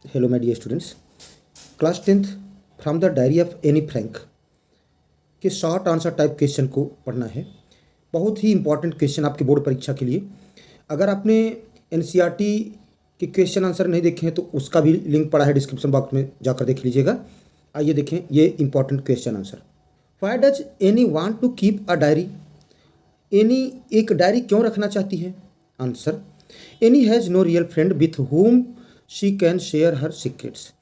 Hello my dear students. Class 10th from the diary of Anne Frank के short answer type question को पढ़ना है। बहुत ही इंपॉर्टेंट क्वेश्चन आपके बोर्ड परीक्षा के लिए। अगर आपने एनसीईआरटी के क्वेश्चन आंसर नहीं देखे हैं तो उसका भी लिंक पड़ा है डिस्क्रिप्शन बॉक्स में, जाकर देख लीजिएगा। आइए देखें ये important question answer. Why does Anne want to keep a diary? Anne एक डायरी क्यों रखना चाहती है? Answer, Anne has no real friend with whom she can share her secrets.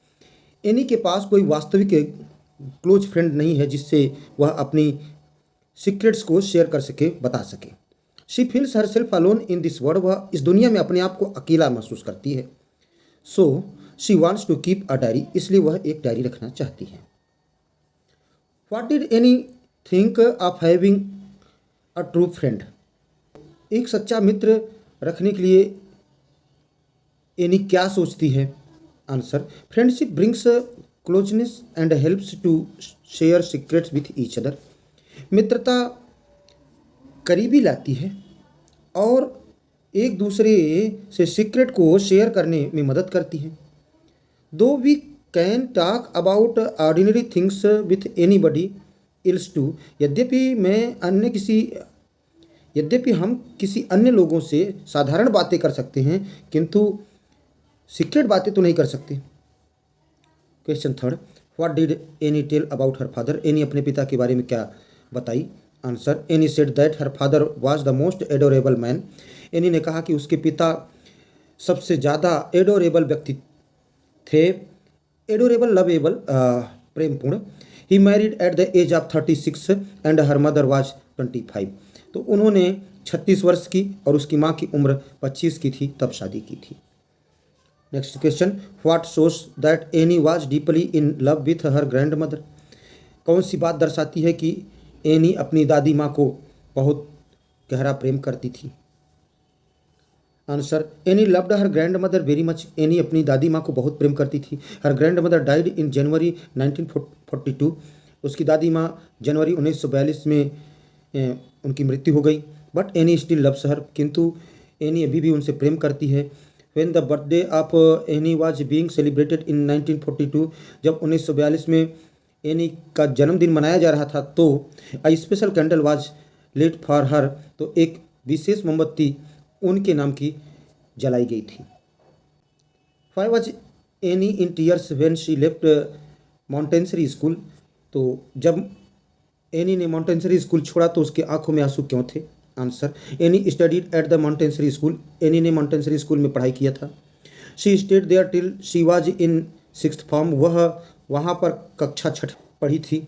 Anne के पास कोई वास्तविक क्लोज फ्रेंड नहीं है जिससे वह अपनी सीक्रेट्स को शेयर कर सके, बता सके। She feels her self alone in this world, वह इस दुनिया में अपने आप को अकेला महसूस करती है। So she wants to keep a diary, इसलिए वह एक डायरी रखना चाहती है। What did Anne think of having a true friend? एक सच्चा मित्र रखने के लिए एनी क्या सोचती है? Answer, friendship brings closeness and helps to share secrets with each other. मित्रता करीबी लाती है और एक दूसरे से सीक्रेट को शेयर करने में मदद करती है। Though we can talk about ordinary things with anybody else too, यद्यपि हम किसी अन्य लोगों से साधारण बातें कर सकते हैं किंतु सीक्रेट बातें तो नहीं कर सकते। Question third, what did Anne tell about her father? Anne अपने पिता के बारे में क्या बताई? Answer, Anne said that her father was the most adorable man. Anne ने कहा कि उसके पिता सबसे ज़्यादा एडोरेबल व्यक्ति थे। एडोरेबल, लवेबल, प्रेमपूर्ण। He married at the age of 36 and her mother was 25। तो उन्होंने 36 वर्ष की और उसकी माँ की उम्र 25 की थी तब शादी की थी। Next question, what shows that any was deeply in love with her grand mother? कौन सी बात दर्शाती है कि एनी अपनी दादी माँ को बहुत गहरा प्रेम करती थी? Answer, any loved her grand mother very much. Any अपनी दादी माँ को बहुत प्रेम करती थी। हर ग्रैंड मदर डाइड इन जनवरी 1942। उसकी दादी माँ जनवरी 1942 में उनकी मृत्यु हो गई। But any still loves her, किंतु एनी अभी भी उनसे प्रेम करती है। When the birthday of any was being celebrated in 1942, जब 1942 में एनी का जन्मदिन मनाया जा रहा था तो a special candle was lit for her, तो एक विशेष मोमबत्ती उनके नाम की जलाई गई थी। Why was any in tears when she left Montessori school? तो जब एनी ने मॉन्टेसरी स्कूल छोड़ा तो उसके आंखों में आंसू क्यों थे? Answer, Annie studied at the Montessori school. Annie ने मॉन्टेसरी स्कूल में पढ़ाई किया था। She stayed there till she was in 6th form, वह वहाँ पर कक्षा 6 पढ़ी थी।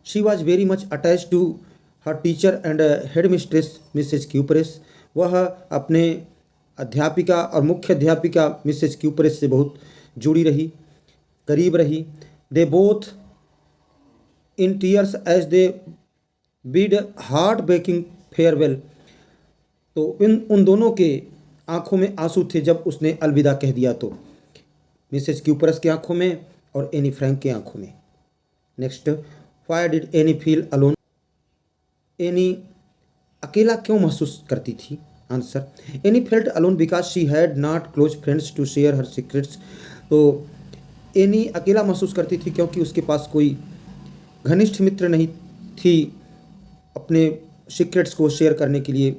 She was very much attach to her teacher and head mistress Mrs Cupress, वह अपने अध्यापिका और मुख्य अध्यापिका मिसेज क्यूपरेस से बहुत जुड़ी रही, करीब रही। They both in tears as they bid heart breaking farewell, तो उन दोनों के आंखों में आंसू थे जब उसने अलविदा कह दिया, तो मिसेज क्यूपरस की आंखों में और एनी फ्रैंक की आंखों में। Next, why did Anne feel alone? Anne अकेला क्यों महसूस करती थी? Answer, Anne felt alone because she had not close friends to share her secrets. तो एनी अकेला महसूस करती थी क्योंकि उसके पास कोई घनिष्ठ मित्र नहीं थी अपने सीक्रेट्स को शेयर करने के लिए,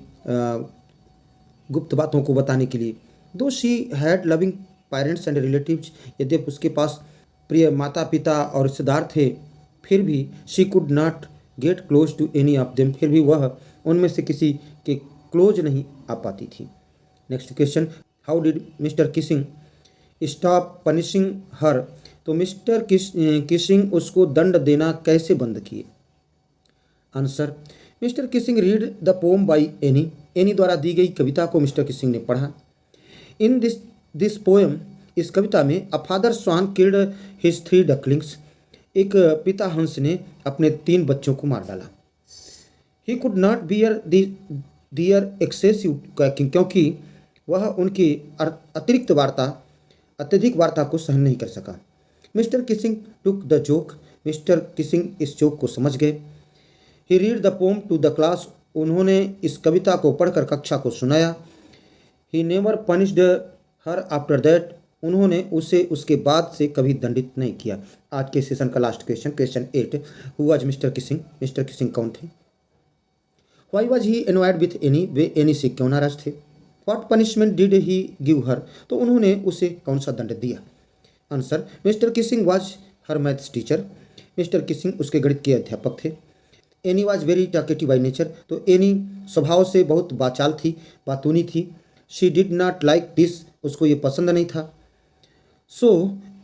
गुप्त बातों को बताने के लिए। दो she had loving parents and relatives, यद्यपि उसके पास प्रिय माता पिता और रिश्तेदार थे फिर भी she could not get close to any of them, फिर भी वह उनमें से किसी के क्लोज नहीं आ पाती थी। Next question, how did Mr Kissing stop punishing her? तो मिस्टर किसिंग उसको दंड देना कैसे बंद किए? Answer, Mr Kissing read the poem by Annie. Annie द्वारा दी गई कविता को मिस्टर किसिंग ने पढ़ा। इन दिस पोएम, इस कविता में, a father swan killed his 3 ducklings, एक पिता हंस ने अपने 3 बच्चों को मार डाला। He could not bear their excessive quacking, क्योंकि वह उनकी अत्यधिक वार्ता को सहन नहीं कर सका। Mr Kissing took the joke, Mr Kissing इस जोक को समझ गए। He read the poem to the class, उन्होंने इस कविता को पढ़कर कक्षा को सुनाया। He never punished her after that, उन्होंने उसे उसके बाद से कभी दंडित नहीं किया। आज के सेशन का last question, question 8, who was Mr Kissing? Mr Kissing कौन थे? Why was he annoyed with Annie? वे एनी से क्यों नाराज थे? What punishment did he give her? तो उन्होंने उसे कौन सा दंड दिया? Answer, Mr Kissing was her maths teacher. Mr Kissing उसके गणित के अध्यापक थे। Annie was very talkative by nature. तो एनी स्वभाव से बहुत बाचाल थी, बातूनी थी। She did not like this. उसको ये पसंद नहीं था। So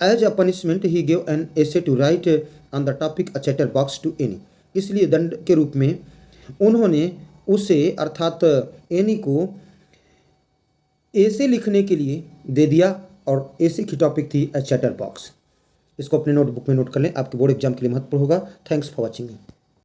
as a punishment he gave an essay to write on the topic a chatterbox to Anne. इसलिए दंड के रूप में उन्होंने उसे अर्थात एनी को ऐसे लिखने के लिए दे दिया और ऐसे की टॉपिक थी अ चैटर बॉक्स। इसको अपने नोटबुक में नोट कर लें, आपके बोर्ड एग्जाम के लिए महत्वपूर्ण होगा। Thanks for watching.